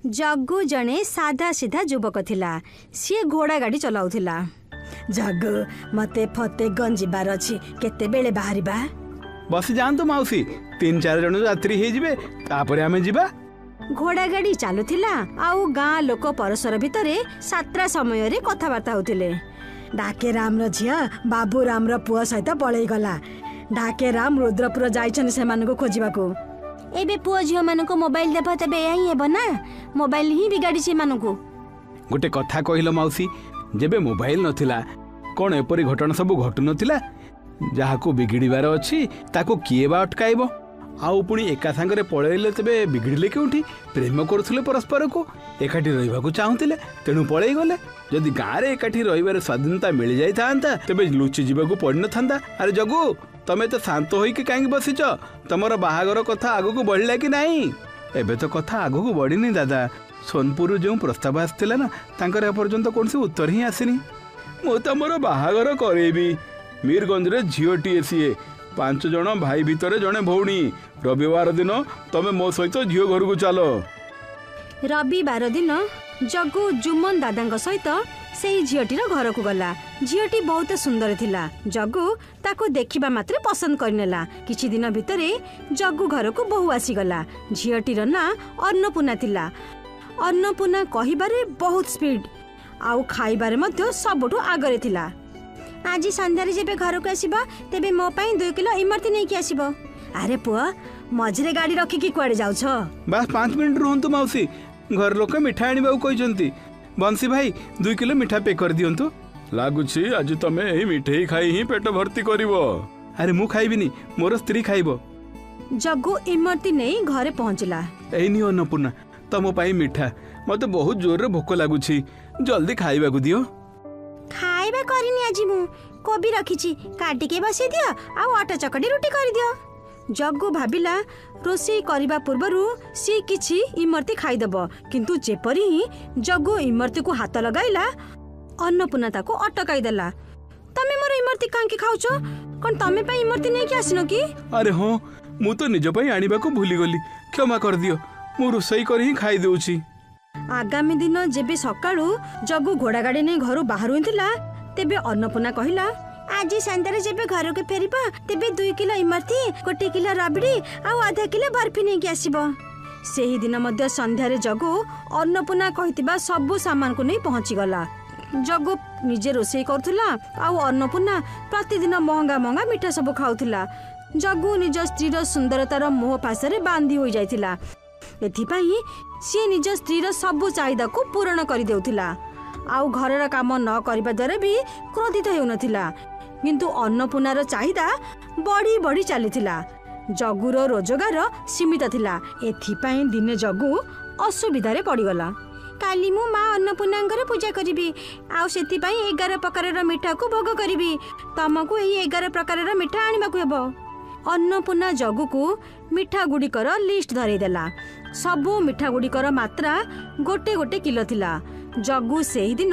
जग्गू जड़े साधा सीधा युवक थिला। सी घोड़ा गाड़ी चलाउथिला। जग्गू मते फतेगंज जीवार अछि, केते बेले बाहरिबा? बसी जान तो मौसी, 3-4 जन यात्री हे जिवे, तापरे आमे जिबा। घोड़ा गाड़ी चालुथिला आउ गाँ लोक परस्पर भितरे सात्रा समय रे कथाबार्ता होतिले। डाके राम रो झिया बाबू राम रो पुआ सहित पळेई गला। डाके राम रुद्रपुर जाइछन सेमानको खोजिबाको। एबे पुआ झियो मानको मोबाइल देबा तबे यही हेबो ना, मोबाइल ही बिगाड़ी से मानको। गोटे कथा कहिलो मौसी, जेबे मोबाइल नथिला कोन एपरी घटना सब घटु नथिला। जाहाको बिगिड़ीबार अछि ताको किए बा अटकाइबो? आउ पुणी एका सांगरे पळेइले तबे बिगिड़िले केउठी? प्रेम करुथले परस्पर को, एकाठी रहिबाकू चाहुथिले, तेणु पळेई गले। जदि गाँ रे एकाठी रहिबार स्वाधीनता मिल जाई थांता तबे लुचि जीवाकू पड़ न थांता। अरे जग्गू, तमे तो शांत होइके काहे बसिच? तमर बाहागर कथा आगू बढ़िला कि नहीं? एबे तो कथा आगू बढ़िनी दादा। सोनपुर जो प्रस्ताव आसला ना, तांकर एपर्यंत कौन से उत्तर ही आसीनी। मु तमर बाहागर करेबी। मीरगंज रे झीओटीए सीए, 5 जन भाई भितरे जने भौणी। रविवार दिन तमे मो सहित झीओ घर को चलो। रविवार दिन जग्गू जुमन दादा सहित से झीटीर घर को गला। झीटी बहुत सुंदर थिला। जग्गू ताको देखिबा मात्रे पसंद करनेला। किछि दिन भितरे जग्गू घर को बहु आसीगला। झीटीर ना अन्नपूर्णा थिला। अन्नपूर्णा कहिबारे बहुत स्पीड, आउ खाइबारे मध्य सबठु आगरे थिला। आज संध्यारे जेबे घर को आसीबा तेबे मो पई 2 किलो इमरती नै कि आसीबो। अरे पुआ, मझरे गाड़ी रखी कि कुआडे जाउछ? बस 5 मिनिट रुहंतु मौसी, घर लोक मिठा आनिबाऊ कहिसंती। बंसी भाई 2 किलो मिठा पे कर दियंतु। लागुछि आज तमे एही मिठे खाई ही पेट भर्ती करिवो। अरे मु खाइबिनी, मोर स्त्री खाइबो। जग्गू इमरती नै घरे पहुंचला। एही नि अन्नपूर्णा, तमो पई मिठा। मते बहुत जोर रे भोक लागुछि, जल्दी खाइबा को दियो। खाइबा करिनी आज मु कोबी रखिछि, काटी के बसे दियो आ आटा चकड़ी रोटी कर दियो। जग्गू भाबिला रोषेई करिबा पूर्वरु सी किछि इमरती खाइदबो, किंतु जेपरी ही जग्गू इमरती को हाथ लगाइला अन्नपूर्णा ताको अटकाई देला। तमे मोर इमरती कांकी खाउछो? कोन तमे पई इमरती नै कि आसिनो कि? अरे हो, मु तो निज पई आनिबा को भूली गली, क्षमा कर दियो। मु रोषेई कर ही खाइ देउछि। आगामी दिन जेबे सकाळू जग्गू घोड़ा गाड़ी नै घरु बाहरु हिंतिला, तेबे अन्नपूर्णा कहिला, आज संध्यारे जेबे घर के फेरिबा तेबे 2 किलो इमरती, 1 किलो रबड़ी आ आधा किलो बर्फी नै कि आसीबो। सेही दिन मध्य संध्यारे जग्गू अन्नपूर्णा कहितिबा सब सामान को नै पहुंची गला। जग्गू निजे रोषेई करथुला आ अन्नपूर्णा प्रतिदिन महंगा महंगा मिठा सब खाउथुला। जग्गू निज स्त्रीर सुंदरतार मोह पासरे बांधी होई जाइथिला। एथिपाई सी निज स्त्रीर सबु चाहिदा को पूर्ण करि देउथिला। आउ घरर काम न करिबा द्वारा भी क्रोधित हेउनथिला, किंतु अन्नपूर्णार चाहिदा बड़ी बड़ी चलीथिला। जग्गूर रोजगार सीमित थिला। एथिपाई दिने जग्गू असुविधारे पड़ीगला। काली मु माँ अन्नपूर्णांकर पूजा करिबी, आउ सेथिपाई 11 प्रकारर मिठा को भोग करिबी। तमको एही 11 प्रकारर मिठा आनिबाकू हेबो। अन्नपूर्णा जग्गू को मिठा गुड़िकर लिस्ट धरई देला। सबु मिठा गुड़िकर मात्रा 1 किलो थिला। जग्गू सेही दिन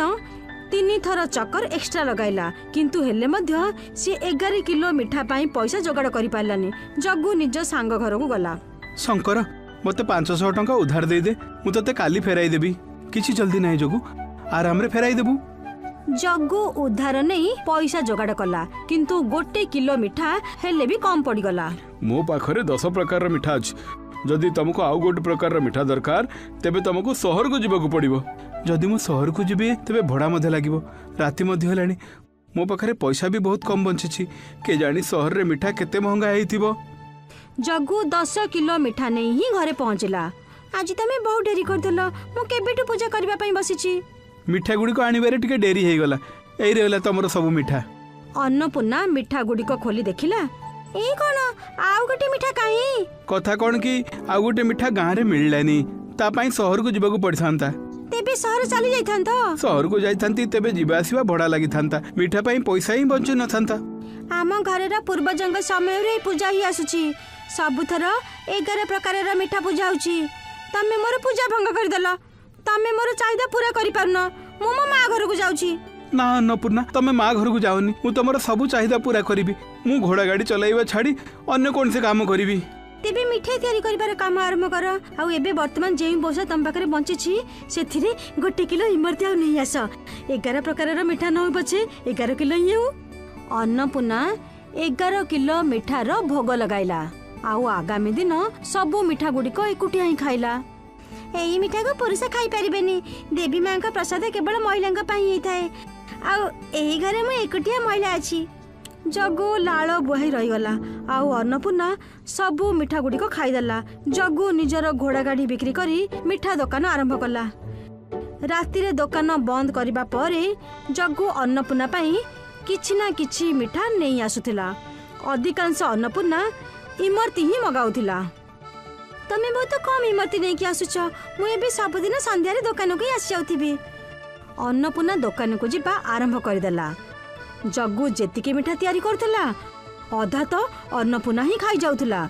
3 थर चक्कर एक्स्ट्रा लगाइला, किंतु हेले मध्य से 11 किलो मिठा पाई पैसा जोगाड़ करि पारलानी। जग्गू निज सांग घर को गला। शंकर, मते 500 टंका उधार दे दे, मु तते काली फेराई देबी। किछि जल्दी नाही जग्गू, आराम रे फेराई देबू। जग्गू उधार नहीं पैसा जोगाड़ कला, किंतु 1 किलो मिठा हेले भी कम पड़ी गला। मो पाखरे 10 प्रकार मिठा अछि। जदि तुमको आउ गोटे प्रकार मिठा दरकार तेबे तुमको शहर को जीवाकू पड़िबो। जदि मु शहर को जीबे तेबे भड़ा मध्य लागिबो। राति मध्य हेलानी, मो पाखरे पैसा भी बहुत कम बंचिछि। के जानी शहर रे मिठा केते महंगा हेइथिबो। जग्गू 10 किलो मिठा नहीं ही घरे पहुंचला। आज तमे बहुत डेरी कर देलो, मु केबेटू पूजा करबा पई बसिछि। मिठा गुडी को आनिबारे टिके डेरी हे गला। एई रहला तमरो सब मिठा। अन्नपूर्णा मिठा गुडी को खोली देखिला। ए कोन आउ गोटे मिठा काहे? कथा कोन की आउ गोटे मिठा गां रे मिललानी, ता पई शहर को जीवाकू पड़थांता। तेबे शहर चली जाइथांत? शहर को जाइथांती तेबे जीवा आसीबा भड़ा लागि थांता। मिठा पई पैसा ही बंचि न थांता। आम घरर पूर्वजंग समय रे पूजा ही आसुची। सबुथर 11 प्रकारर मिठा पूजा होची। तमे मोर पूजा भंग कर देला। तमे मोर चाहिदा पूरा करि पारन। मु मो मां घर को जाउची। ना अन्नपूर्णा, तमे माँ घर को जाओनी। मु तमर सबु चाहिदा पूरा करिबी। मु घोड़ा गाड़ी चलाइबा छाड़ी अन्य कोन से काम करिबी। तेबे मिठाई तैयारी करिबार काम आरंभ कर। आउ एबे वर्तमान जे पैसा तुम पाखरे बंची सेथिरे 1 किलो इमरती आउ नहीं आस। 11 प्रकार मिठा न हो पछे 11 किलो ही हो। अन्नपूर्णा 11 किलो मिठार भोग लगाइला। आउ आगामी दिन सबु मिठा गुड़िक एकुटिया ही खाइला। एई मिठा को पुरुष खाई परिबेनी। देवी मां का प्रसाद केवल महिला पई ही थाए। आउ एही घरे मु एकुटिया महिला अछि। जग्गू लाल बुहाई रहीगला। आउ अन्नपूर्णा सबु मिठा गुड़िक खाईदेला। जग्गू निजर घोड़ा गाड़ी बिक्री करी मिठा दुकान आरंभ कला। रातिर दुकान बंद करबा परे जग्गू अन्नपूर्णा पई किछि ना किछि मिठा नहीं आसुथिला। अधिकांश अन्नपूर्णा इमरती ही मगाउथिला। तमे बहुत कम इमरती नहीं कि आसुछ। मु एबे सबदिन संध्यारे दुकान को आसी जाउथिबी। अन्नपूर्णा दुकान को जिबा आरंभ करदेला। जग्गू जेतिके मिठा तैयारी करथिला अधा तो अन्नपूर्णा ही खाई जाउथिला।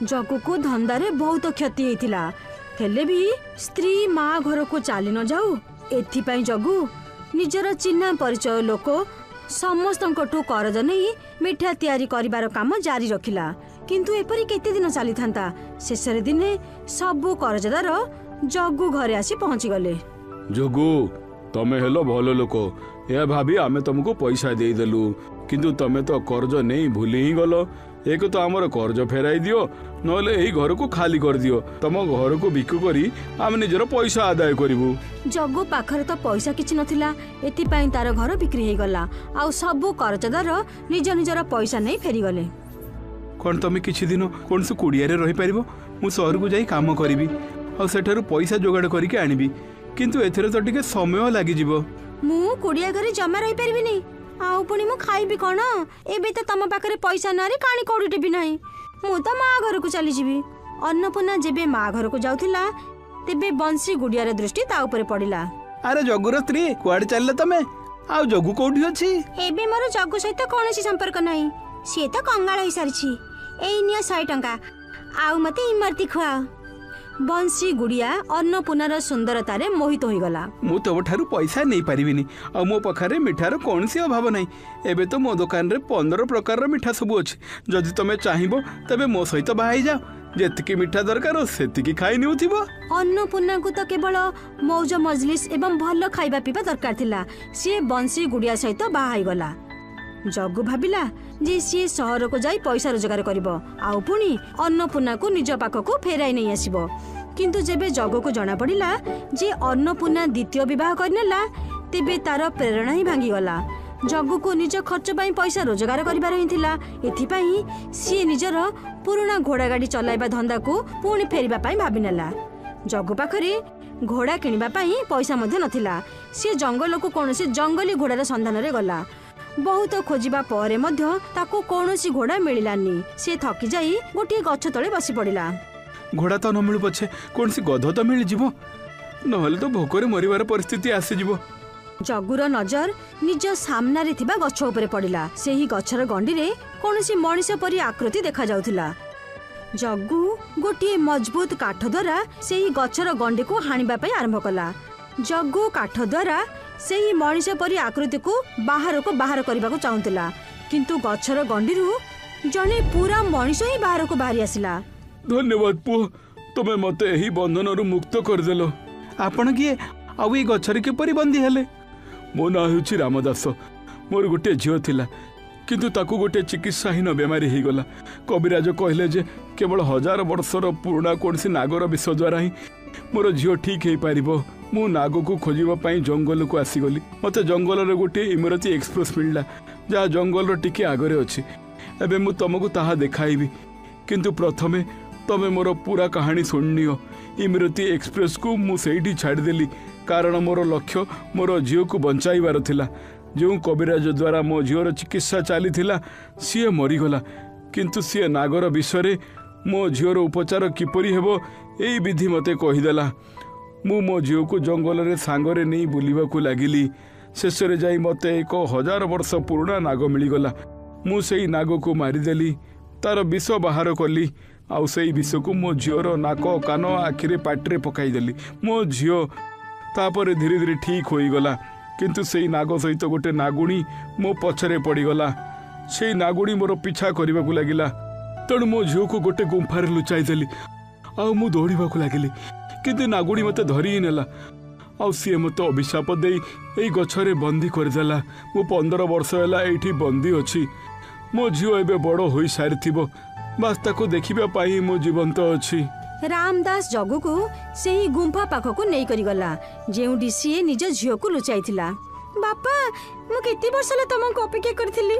जग्गू को धंदारे बहुत क्षति हेतिला। हेले भी स्त्री माँ घर को चली न जाऊ एथिपाई जग्गू निजर चिन्हा परिचय लोक समस्तंकठू करज नहीं मिठा तैयारी करिबार काम जारी रखिला। किंतु एपरी केते दिन चली थांता। शेषर दिने सबु करजदार जग्गू घरे आसी पहुंची गले। जग्गू तमे हेलो भलो लोक या भाभी आमे तुमको पैसा दे देलु किंतु तमे तो कर्ज नहीं भूली ही गलो। एक तो आमर कर्ज फेराई दियो नले एही घर को खाली कर दियो। तम घर को बिक्री करी आम निजर पैसा आदाय करिवु। जग्गू पाखरे तो पैसा किछि नथिला। एति पई तार घर बिक्री हे गला। आउ सबु करजदार निज निजर पैसा नहीं फेरी गले। कौन तमे किछि दिन कोन से कुड़िया रे रही परिबो। मु शहर को जाई काम करिवि आ सेठारु पैसा जोगाड़ करिके आनिबि किंतु एथरे तो टिके समय लागि जिवो। मु कुड़िया घरे जमा रही परिबि नहीं। आउ पुणी मु खाइबि कोन। एबे तो तम पाखरे पैसा नारे काणी कोडुटे भी नहीं। मु तो माँ घर को चली जिबि। अन्नपूर्णा जेबे माँ घर को जाउथिला तेबे बंसी गुड़िया रे दृष्टि ता ऊपर पड़िला। अरे जग्गूर स्त्री कुआडे चलले तमे। आउ जग्गू कोठी अछि। एबे मोर जग्गू सहित कोनोसी संपर्क नहीं। से तो कंगाल होई सारिछि। एई निया 100 टंका आउ मते इमरती खुआ। बंसी गुड़िया अन्नपूर्णार सुंदरता रे मोहित होई गला। मु तो ठारू पैसा नहीं पारिबिनी आ मो पखारे मिठार कौन सी अभाव नहीं। एबे तो मो दुकान रे 15 प्रकार मिठा सब अछि। जदि तमे चाहिबो तबे मो सहित बाहाई जाओ। जेतिकी मिठा दरकार सेतिकी खाई निउथिबो। अन्नपूर्णा को तो केवल मौज मजलिस एवं भल खाइबा पीबा दरकार थिला। सी बंसी गुड़िया सहित बाहाई गला। जग्गू भाबिला जे सी शहर को जाई पैसा रोजगार करिवो आउ पुणी अन्नपूर्णा को निज पाख को फेराई नहीं आसीबो। किंतु जेबे जग्गू को जना पड़िला जे अन्नपूर्णा द्वितीय विवाह करनेला तेबे तार प्रेरणा ही भांगी गला। जग्गू को निज खर्च पाई पैसा रोजगार करिबार हिथिला। एथिपाई सी निजर पुराना घोड़ा गाड़ी चलाइबा धंदा को पुणी फेरिबा पाई भाबिनेला। जग्गू पाखरे घोड़ा किनिबा पाई पैसा मध्ये नथिला। सी जंगल को कोनोसी जंगली घोड़ार संधान रे गला। बहुत खोजिबा परे मध्य ताको कोनोसी घोड़ा मिलिलानी। से थकी जाई गोटे गछ तळे बसी पड़िला। घोड़ा तो न मिलु पछे कौन सी गध तो मिल जीवो नहले तो भोकरे मरिबार परिस्थिति आसी जीवो। जग्गूर नजर निज सामना रे थिबा गछ उपरे पड़िला। सेही गछर गंडी रे कोनोसी मଣିଷ परी आकृति देखा जाउथिला। जग्गू गोटे मजबूत काठ द्वारा सेही गछर गंडी को हानिबा पई आरंभ कला। जग्गू काठ द्वारा सेही मଣିଷ परी आकृति को बाहर करबा को चाहुतिला किंतु गछर गंडी रु जने पूरा मଣିଷ ही बाहर को बाहरी आसिला। धन्यवाद पुओ तमे मते एही बंधन रु मुक्त कर देलो। आपण किए आउ ए गछरे के परी बंदी हेले। मो ना होछि रामदास। मोर गोटे झियो थिला किंतु ताकू गोटे चिकित्साहीन बेमारी ही गला। कविराज कहले जे केवल 1000 वर्षर पुराना कोनसी नागर विष द्वारा ही मोर झियो ठीक हे पारिबो। मु नाग को खोजिबा पई जंगल को आसी गली। मते जंगल रे गोटे इमरती एक्सप्रेस मिलला जा जंगल रो टिके आगरे अछि। एबे मु तुमको ताहा देखाइबी किंतु प्रथमे तमे मोर पूरा कहानी सुनियो। इमरती एक्सप्रेस को मु सेठी छाड़ देली कारण मोर लक्ष्य मोर झियो को बंचाइबार थिला। जो कविराज द्वारा मो झियोर चिकित्सा चली थिला सी मरीगला किंतु सी नागर विषय मो झियोर उपचार किपरि हेबो एई विधि मते कहिदेला। मु मो झियो को जंगल रे सांगरे नहीं बुलिबा को लागिली। शेषरे जाई मते 1000 वर्ष पुराना नाग मिलीगला। मु सेई नाग को मारिदेली तार विष बाहर कली आउ सेई विष को मो झियोर नाक कान आखिरे पाटरे पकाई देली। मो झियो तापर धीरे धीरे ठीक होई गला किंतु सेई नाग सहित गोटे नागुणी मो पछरे पड़ीगला। सेई नागुणी मोर पिछा करने को लगिला। तेणु मो झील को गोटे गुंफार लुचाई देली मु दौड़ा लगिली किंतु नागुड़ी मते धरी ही नेला सी मत अभिशाप दे यही गछरे बंदी करदेला। मु 15 वर्ष है ये बंदी अच्छी मो झील एबे बड़ हो सारी बास ताको देखिबा पाई मो जीवंत अच्छी। रामदास जग्गू को सही गुंफा पाखक नहीं करी गला जेउडी सी निज झील को लुचाई थिला। बापा मु केते वर्ष ले तुमको अपेक्षा करथिली।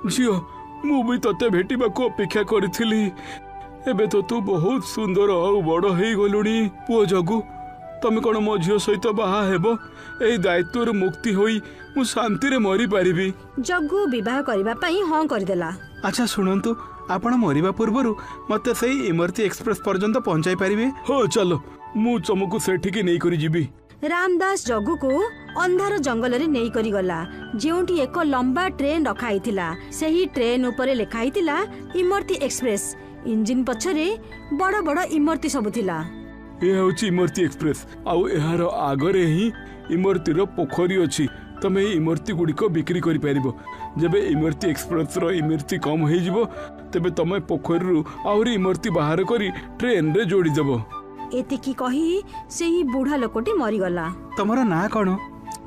झील मु भी तते भेटिबा को अपेक्षा करथिली एबे तो तू बहुत सुंदर और बड़ हो गलुनी। पुओ जग्गू तमे कौन मो झील सहित बाहा हेबो एई दायित्व मुक्ति होई मु शांति रे मरी पारिबी। जग्गू विवाह करबा पई हां करदेला। अच्छा शुणंतु आपण मरिबा पूर्वरु मते सही इमरती एक्सप्रेस पर्यंत पहुंचाई पारिबे। हो चलो मु चमकु सेठी नहीं करी जीबी। रामदास जग्गू को अंधार जंगल रे नहीं करी गला जेउठी एक लंबा ट्रेन रखाई थिला। सही ट्रेन ऊपर लिखाई थिला इमरती एक्सप्रेस। इंजिन पछरे बड़ बड़ इमरती सब थिला। ये होची इमरती एक्सप्रेस आउ एहार आगरे ही इमरतीर पोखरी अछि। तमे इमरती गुडी को बिक्री करि परिबो। जेबे इमरती एक्सप्रेस रो इमरती कम होई जिवो तबे तमे पोखरी रु आउरी इमरती बाहर करी ट्रेन रे जोड़ी देबो। एते की कही सेही बूढ़ा लोकटी मरी गला। तमरो ना कोन?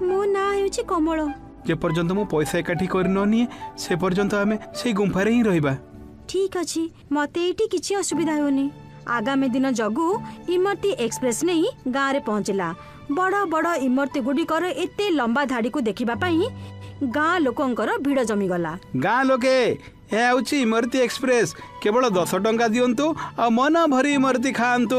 मो ना हेउची कमल। जे पर्यंत मो पैसा इकट्ठी कर न निए से पर्यंत हमें से गुंफा रे ही रहिबा। ठीक अछि मते एठी किछि असुविधा होनी। आगामी दिन जग्गू इमरती एक्सप्रेस नहीं गाँव रे पहुंचला। बड़ बड़ इमरती गुड़िकर एते लंबा धाड़ी को देखिबा पई गाँ लोकंकर भीड़ जमी गला। गाँ लोके ए आउची इमरती एक्सप्रेस केवल 10 टंका दियंतु आ मन भरी इमरती खांतु।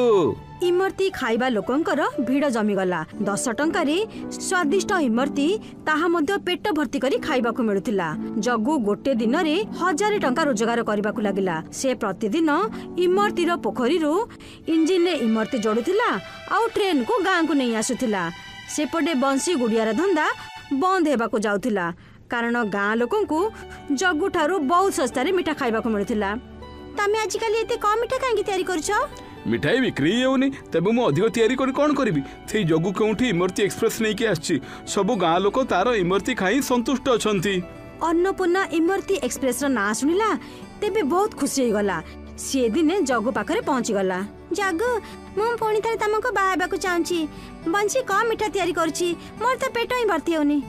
इमरती खाइबा लोकंकर भीड़ जमी गला। 10 टंका रे स्वादिष्ट इमरती ताहा मध्य पेट भर्ती करी खाइबा को मिलुथिला। जग्गू गोटे दिन रे 1000 टंका रोजगार करबा को लागिला। से प्रतिदिन इमरती रो पोखरी रो इंजिन रे इमरती जोडुथिला आ ट्रेन को गाँ को नहीं आसुथिला। सेपटे बंसी गुड़ियार धंदा बंद हेबा को जाउथिला कारण गाँ लोकन को जग्गू ठारू बहुत सस्ता रे मिठा खाइबा को मिलुथिला। तमे आजिकल एते कम मिठा कांगी तयारी करछो? मिठाई बिक्री होनी तेबे मु अधिक तैयारी कर कौन करी। से जग्गू केउठी इमरती एक्सप्रेस नहीं के आछि सब गाँ लोक तार इमरती खाई संतुष्ट अछंती। अन्नपूर्णा इमरती एक्सप्रेस रो ना सुनिला तेबे बहुत खुशी हो गला। से दिने जग्गू पाखरे पहुंची गला। जग्गू मु पुणी थरे तमको बाहाबा को चाहूची। बंसी कम मिठा तैयारी करछि मोर त पेट ही भर्ती होनी।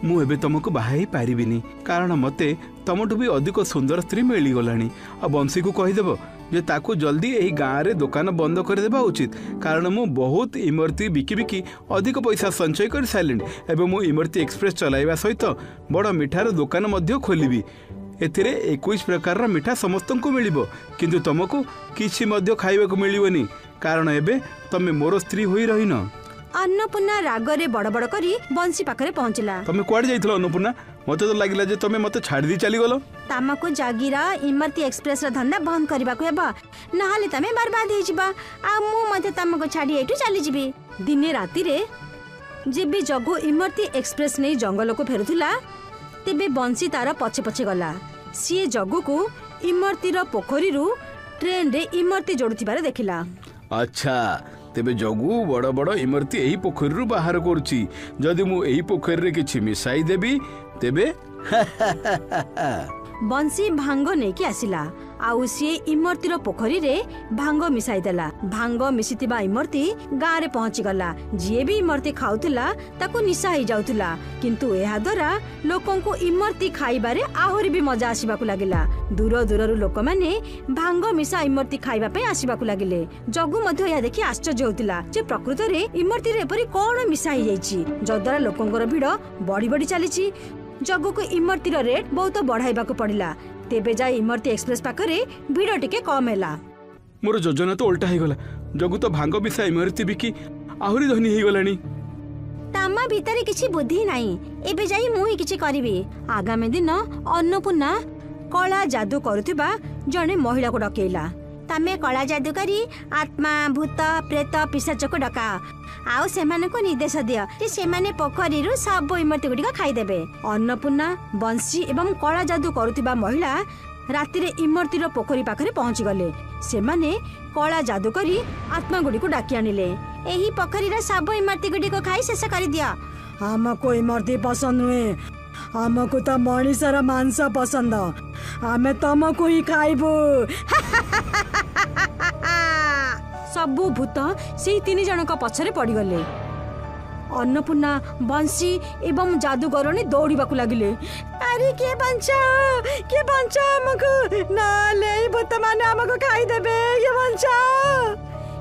मु एबे तुमको बाहाई पारिबिनी कारण मते तमठु भी अधिक सुंदर स्त्री मिली गलानी। आ बंसी को कहि देबो जे ताकू जल्दी एही गाँ रे दुकान बंद कर देबा उचित कारण मु बहुत इमरती बिकी बिकी अधिक पैसा संचय कर साइलेंट। एबे मु इमरती एक्सप्रेस चलाइबा सहित बड़ मिठार दुकान मध्य खोलिबी। एथिरे 21 प्रकार रा मिठा समस्तन को मिलिबो किंतु तुमको किछि मध्य खाइबा को मिलिबोनी कारण एबे तमे मोर स्त्री होई रहिनो। अन्नपूर्णा रागरे बड़ बड़ करी बंसी पाखरे पहुंचला। तमे कुआड जाइथलो अन्नपूर्णा? मते तो लागिला जे तमे मते छाड़ी दी चली गलो। तमको जागीरा इमरती एक्सप्रेस रा धंदा बंद करबा को हेबा नहाले तमे बर्बाद हे जिबा आ मु मते तमको छाड़ी एठु चली जिबी। दिने राती रे जेबे जग्गू इमरती एक्सप्रेस नै जंगल को फेरुथिला तेबे बंसी तार पछे पछे गला। सी जग्गू को इमरती रो पोखरी रु ट्रेन रे इमरती जोडुथिबार देखिला। अच्छा तेबे जग्गू बड़ बड़ इमरती एही पोखरी रु बाहर करछि जदि मु एही पोखरी रे किछि मिसाई देबी तेबे बंसी भांग नहीं कि आसिला आउ सी इमरती रो पोखरी रे भांग मिसाई देला। भांग मिसितिबा इमरती गाँ रे पहुंची गला। जे भी इमरती खाउथिला ताको निशा ही जाउथिला किंतु एहा द्वारा लोकन को इमरती खाइबारे आहुरी भी मजा आसीबा को लागिला। दूर दूर रु लोक माने भांग मिसा इमरती खाइबा पे आसीबा को लागिले। जग्गू मध्य या देखि आश्चर्य होतिला जे प्रकृत रे इमरती रे परि कोन मिसा ही जाईची जद्वारा लोकंकर भीड़ बड़ी बड़ी चलीची। जग्गू को इमरती रो रेट बहुत बढ़ाइबा को पड़िला। तेबे जा इमरती एक्सप्रेस पाखरे भीड़ टिके कम हैला। मोर योजना तो उल्टा ही गला। जग्गू तो भांग मिसा इमरती बिकी आहुरी धनी ही गलानी। तामा भीतर किछि बुद्धि नाही एबे जाई मु ही किछि करबी। आगामी दिन अन्नपूर्णा कला जादू करुथिबा जने महिला को डकेइला। तमे कला जादू करी आत्मा भूत प्रेत पिशाच को डका आउ सेमाने को निर्देश दियो जे सेमाने पोखरी रु सब इमरती गुडी खाई देबे। अन्नपूर्णा बंसी एवं कला जादू करुथिबा महिला राति रे इमरती रो पोखरी पाखरे पहुंची गले। सेमाने कला जादू करी आत्मा गुडी को डाकी आनिले। एही पोखरी रे सब इमरती गुडी को खाई शेष कर दियो। हमको इमरती पसंद हुए हमको तो मनीषर मांस पसंद आमे तुमको ही खाइबू। सबू भूत से तीन जनक पछरे पड़गले। अन्नपूर्णा बंशी एवं जादूगरणी दौड़ाक लगिले। अरे के बंचा हमको नाले भूत माने हमको खाई देबे, ये बंचा।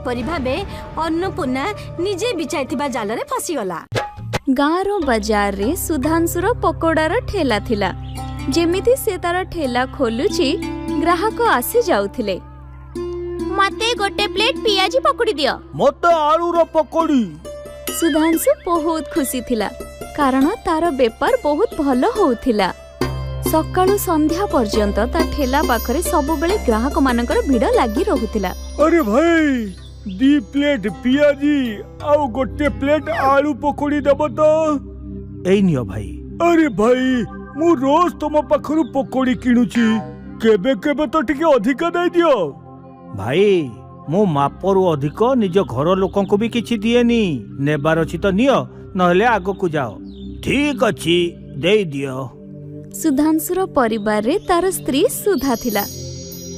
परि भाबे अन्नपूर्णा निजे बिछाइथिबा जाल रे फसीगला। गाँव बाजार रे सुधांशुर पकोड़ार ठेला थिला। जेमिति से तार ठेला खोलुची ग्राहक आसी जाउथिले। मते गोटे प्लेट पियाजी पकोड़ी दियो। मते आलूर पकोड़ी। सुधांशु बहुत खुशी थिला कारण तार बेपार बहुत भल होउथिला। सकाळु संध्या पर्यंत ता ठेला पाखरे सब बेले ग्राहक मानकर भीड़ लागी रहुथिला। अरे भाई 2 प्लेट पियाजी आउ गोटे प्लेट आलू पकोड़ी देबो तो। एई नियो भाई। अरे भाई मु रोज तुम पाखरु पकोड़ी किणुची, केबे केबे तो टिके अधिक दे दियो। भाई मो मापरु अधिक निज घर लोकन को भी किछि दिएनी। नेबार अछि तो नियो, नहले आगो को जाओ। ठीक अछि दे दियो। सुधांशुर परिवार रे तार स्त्री सुधा थिला।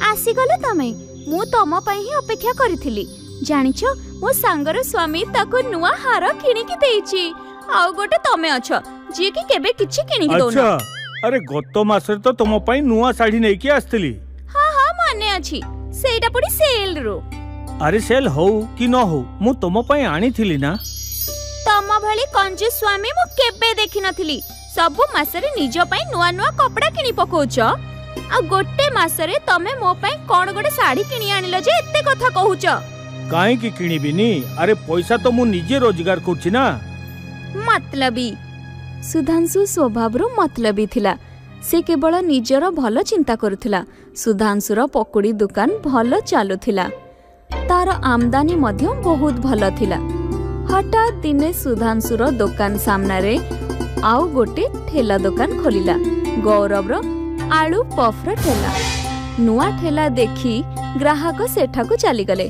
आसी गले तमे, मु तम पई ही अपेक्षा करिथिली। जानिछो मो सांगर स्वामी ताको नुआ हार किनि कि देइची। आउ गोटे तमे अछ जे कि केबे किछि किनि कि दोना। अच्छा अरे गत मासरे तो तुम पई नुआ साड़ी नै कि आस्थिली। हां हां माने अछि, सेटा पडी सेल रो। अरे सेल हो कि न हो मु तुम पई आनी थिली ना। तम भली कंजूस स्वामी मु केबे देखि नथिली। सब मासरे निज पई नुआ नुआ कपड़ा किनि पकोउछ। आ गोटे मासरे तमे मो पई कोन गोटे साड़ी किनि आनिलो जे एते कथा कहूछ। काहे कि किनिबिनी? अरे पैसा तो मु निजे रोजगार करछि ना। मतलबी सुधांशु स्वभाव रो मतलबी थिला। से केवल निजर भल चिंता करुथिला। सुधांशुर पकोड़ी दुकान भल चालुथिला। तार आमदानी मध्य बहुत भल थिला। हठात दिने सुधांशुर दुकान सामना रे आउ गोटे ठेला दुकान खोलिला। गौरव रो आलू पफ रो ठेला। नुआ ठेला देखी ग्राहक सेठाको चली गले।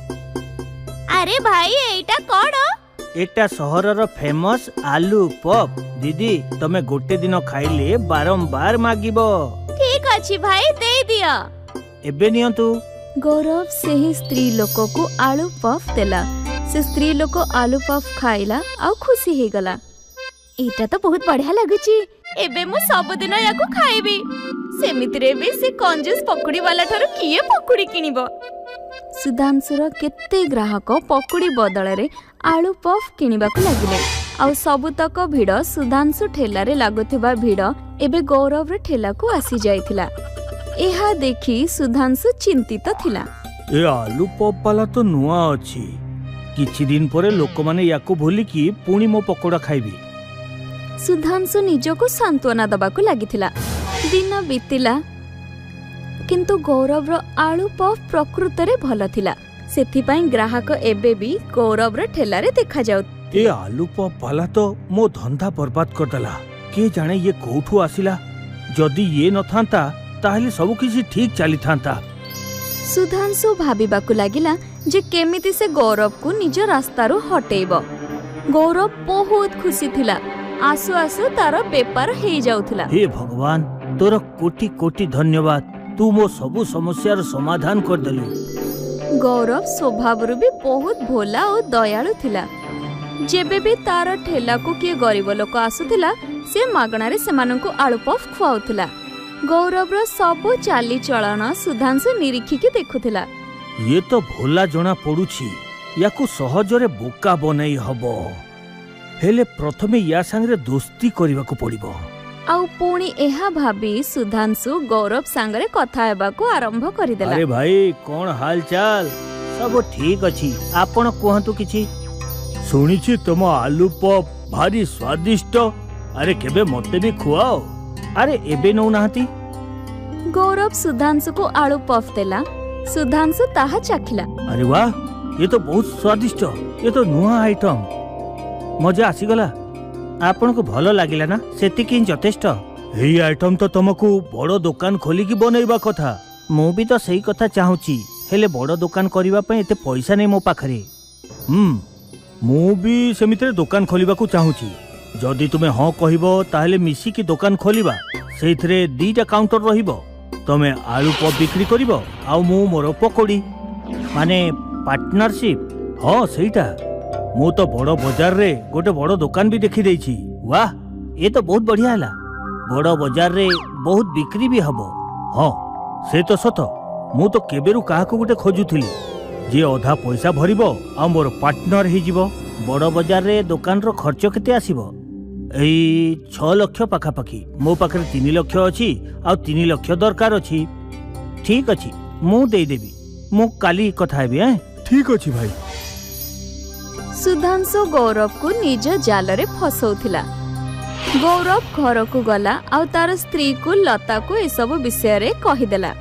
अरे भाई एटा कोन? एटा सहरर फेमस आलू पफ। दीदी तमे गोटे दिन खाइले बारंबार मागिबो। ठीक अछि भाई दे दिया। एबे नियंतु। गौरव से ही स्त्री लोक को आलू पफ देला। से स्त्री लोक आलू पफ खाइला आ खुशी हे गला। एटा तो बहुत बढ़िया लागुची। एबे मु सब दिन याको खाइबी। सेमिति रे भी से कंजूस पकोड़ी वाला थारो किए पकोड़ी किनिबो। सुधांशुर केते ग्राहक पकोड़ी बदल रे आलू पफ किनिबा को लागिले। आ सबुतक भिड़ सुधांशु ठेला रे लागुथिबा भिड़ एबे गौरव रे ठेला को आसी जाइथिला। एहा देखी सुधांशु चिंतित थिला। ए आलू पफ वाला तो नुआ अछि। किछि दिन परे लोक माने याको भूली कि पुणी मो पकोड़ा खाइबी। सुधांशु निजको सांत्वना दबाको लागिथिला। दिन बीतिला किंतु गौरव रो आलू पफ प्रकृत रे भल थिला। सेथिपाई ग्राहक एबे भी गौरव रे ठेला रे देखा जाउ। ए आलू पफ वाला तो मो धंधा बर्बाद कर देला। के जाने ये कोठू आसिला। जदी ये न थांता ताहले सब किछि ठीक चली थांता। सुधांशु भाबिबाकु लागिला जे केमिति से गौरव को निज रास्ता रो हटेइबो। गौरव बहुत खुशी थिला। आसु आसु तार बेपार हे जाउथिला। हे भगवान तोर कोटि कोटि धन्यवाद। तू मो सबु समस्यार समाधान कर देलु। गौरव स्वभाव रू भी बहुत भोला और दयालु थिला। जेबे भी तार ठेला को किए गरीब लोक आसुथिला से मागଣା रे सेमानंकु आलू पफ खुआउथिला। गौरव रो सब चाली चलन सुधांशु निरीखी के देखुथिला। ये तो भोला जना पड़ुछि। याकु सहजरे बोका बनाई हबो। हेले प्रथमे या संगे दोस्ती करबाकू पड़िबो। आउ पुणी एहा भाबी सुधांशु गौरव सांगरे कथा हेबाकू आरंभ करिदेला। अरे भाई कोन हाल चाल? सब ठीक अछि। आपण कहंतु किछि। सुनिछि तुम आलू पफ भारी स्वादिष्ट। अरे केबे मते भी खुआओ। अरे एबे नौ नाहती। गौरव सुधांशु को आलू पफ देला। सुधांशु ताहा चाखिला। अरे वाह ये तो बहुत स्वादिष्ट। ये तो नुआ आइटम। मजा आसीगला। आपन को भलो लागिला ना? सेतिकिन जथेष्ट। एई आइटम तो तुमको बड़ दुकान खोली की बनैबा कथा। मु भी तो सही कथा चाहूची। हेले बड़ दुकान करिबा पय एते पैसा नै मो पाखरे। मु भी सेमिते दुकान खोलिबा को चाहूची। जदी तुमे हां कहिबो ताहले मिसी की दुकान खोलिबा। सेइथरे 2टा काउंटर रहिबो। तमे आलू पप बिक्री करिवो आ मु मोर पकोड़ी माने पार्टनरशिप। हाँ सेटा मु तो बड़ बाजार रे गोटे बड़ दुकान भी देखी देछि। वाह ये तो बहुत बढ़िया है। बड़ बाजार रे बहुत बिक्री भी हबो। हाँ से तो सत मु तो केबेरु काहाको गोटे खोजुथिली जे अधा पैसा भरिबो आ मोर पार्टनर हे जिवो। बड़ बाजार रे दुकान रो खर्च केते आसीबो? एई 6 लाख पाखापाखि। मो पाखरे 3 लाख अछि आ 3 लाख दरकार अछि। ठीक अछि मु देई देबी। मु काली कथा हेबी। ठीक अछि भाई। सुधांशु गौरव को निज जाल रे फसौथिला। गौरव घर को गला आ तार स्त्री को लता को ए सब विषय रे कहिदेला।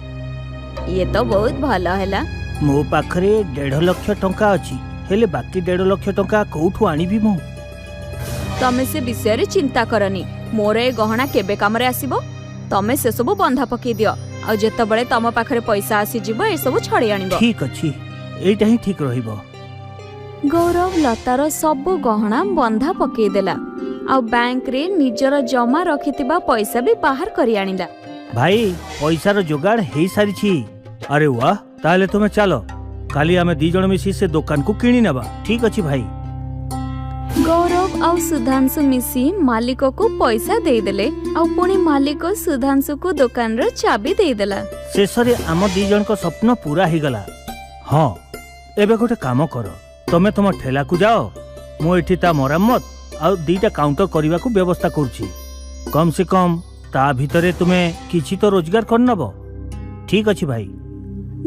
ये तो बहुत भलो हैला। मो पाखरे 1.5 लाख टंका अछि हेले बाकी 1.5 लाख टंका कोठु आनिबी मु? तमे से विषय रे चिंता करनी। मोर ए गहना केबे काम रे आसीबो? तमे से सब बंधा पकई दियो आ जेतबेले तम पाखरे पैसा आसी जिवो ए सब छड़ी आनिबो। ठीक अछि एटा ही ठीक रहिबो। गौरव लतार सबु गहना बंधा पकई देला आ बैंक रे निजर जमा रखितिबा पैसा भी बाहर करी आनिला। भाई पैसार जोगाड़ हे सारी छी। अरे वाह ताले तुमे चलो काली आमे 2 जण मिसी से दुकान को किनी नबा। ठीक अछि भाई। गौरव आ सुधांशु मिसी मालिक को पैसा दे देले आ पुणी मालिक सुधांशु को दुकान रो चाबी दे देला। शेषरे आम 2 जण को स्वप्न पूरा ही गला। हाँ एबे गोटे काम कर तमे तुम ठेला को जाओ मु एठी ता मरामत आ 2टा काउंटर करबा को व्यवस्था करछि। कम से कम ता भितरे तुमे किछि तो रोजगार कर नबो। ठीक अछि भाई।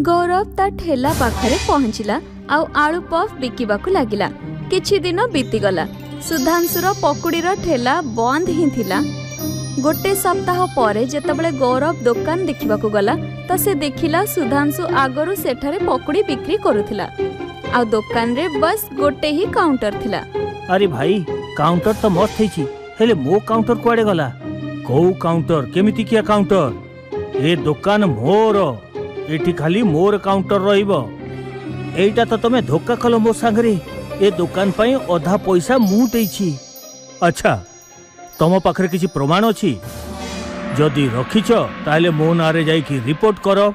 गौरव ता ठेला पाखरे पहुंचिला आ आलू पफ बिकिबा को लागिला। किछि दिन बीती गला। सुधांशुर पकुड़ीर ठेला बंद ही थिला। गोटे सप्ताह परे जेतबेले गौरव दुकान देखिबा को गला त से देखिला सुधांशु आगरु सेठारे पकुड़ी बिक्री करूथिला आ दुकान रे बस गोटे ही काउंटर थिला। अरे भाई काउंटर तो मस्त हेछि हेले मो काउंटर कुआडे गला? को काउंटर केमिति किया काउंटर? ए दुकान मोर एठी खाली मोर काउंटर रहिबो। एइटा तो तमे धोखा कलो मो संगरे। ए दुकान पई आधा पैसा मु देछि। अच्छा तम पाखरे किछि प्रमाण अछि? जदि रखिछ ताले मो नारे जाई कि रिपोर्ट करो।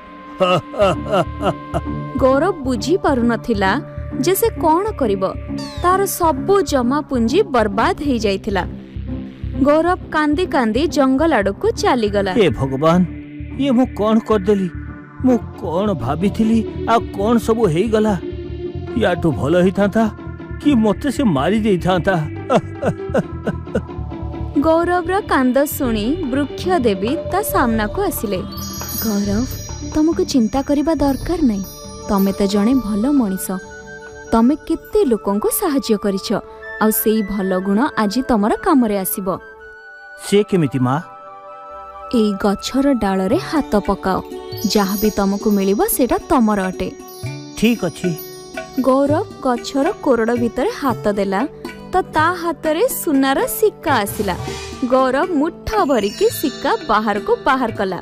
गौरव बुझी पारु नथिला जे से कोन करिवो। तार सबु जमा पूंजी बर्बाद हे जाइथिला। गौरव कांदी कांदी जंगल आड़ को चली गला। ए भगवान ये मु कोन कर देली? मु कोन भाबिथिली आ कोन सबु हेई गला? याटू भलो ही था कि मते से मारी देई था। गौरव रा कांद सुनी वृक्ष देवी ता सामना को आसिले। गौरव तुमको चिंता करिबा दरकार नहीं। तमे तो जणे भलो मनीष। तमे केते लोकन को सहाय्य करिछ आ सेई भलो गुण आज तमरा काम रे आसीबो। से केमिति मा? एई गछर डाल रे हाथ पकाओ। जहाँ भी तुमको मिलिबो सेटा तमर अटे। ठीक अछि। गौरव गछर कोरड भितर हाथ देला तो ता हाथ रे सुनार सिक्का आसिला। गौरव मुठा भरी के सिक्का बाहर को बाहर कला।